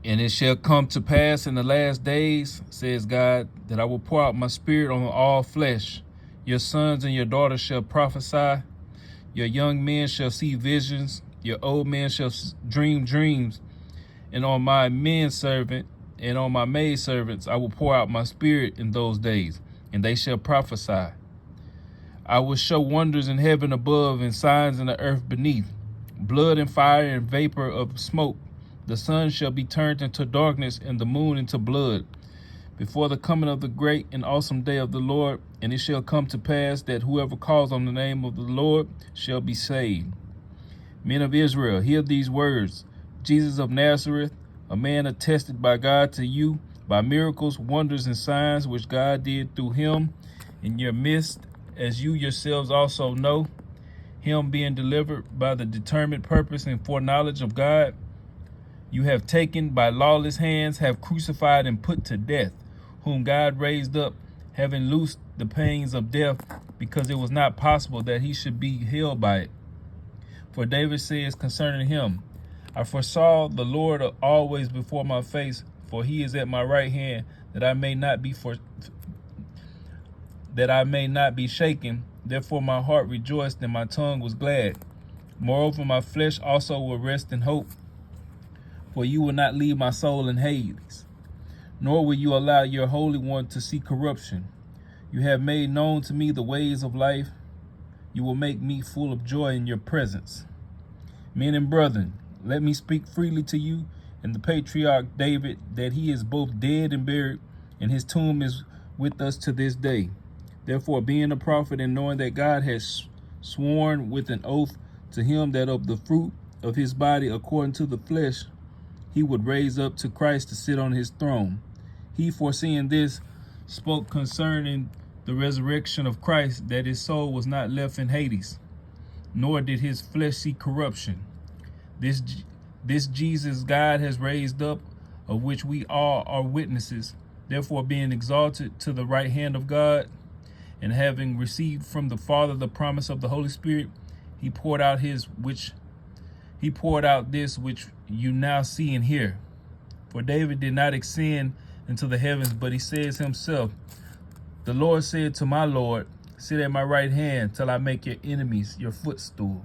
And it shall come to pass in the last days, says God, that I will pour out my spirit on all flesh. Your sons and your daughters shall prophesy. Your young men shall see visions. Your old men shall dream dreams. And on my men servant and on my maid servants I will pour out my spirit in those days, and they shall prophesy. I will show wonders in heaven above and signs in the earth beneath, blood and fire and vapor of smoke. The sun shall be turned into darkness and the moon into blood before the coming of the great and awesome day of the Lord. And it shall come to pass that whoever calls on the name of the Lord shall be saved. Men of Israel, hear these words. Jesus of Nazareth, a man attested by God to you by miracles, wonders, and signs which God did through him in your midst, as you yourselves also know, him being delivered by the determined purpose and foreknowledge of God, you have taken by lawless hands, have crucified and put to death, whom God raised up, having loosed the pains of death, because it was not possible that he should be held by it. For David says concerning him, I foresaw the Lord always before my face, for he is at my right hand, that I may not be shaken. Therefore my heart rejoiced and my tongue was glad. Moreover, my flesh also will rest in hope, for you will not leave my soul in Hades, nor will you allow your Holy One to see corruption. You have made known to me the ways of life. You will make me full of joy in your presence. Men and brethren, let me speak freely to you and the patriarch David, that he is both dead and buried, and his tomb is with us to this day. Therefore, being a prophet and knowing that God has sworn with an oath to him that of the fruit of his body according to the flesh he would raise up to Christ to sit on his throne, he, foreseeing this, spoke concerning the resurrection of Christ, that his soul was not left in Hades, nor did his flesh see corruption. This Jesus God has raised up, of which we all are witnesses. Therefore, being exalted to the right hand of God, and having received from the Father the promise of the Holy Spirit, he poured out this which you now see and hear. For David did not ascend into the heavens, but he says himself, the Lord said to my Lord, sit at my right hand till I make your enemies your footstool.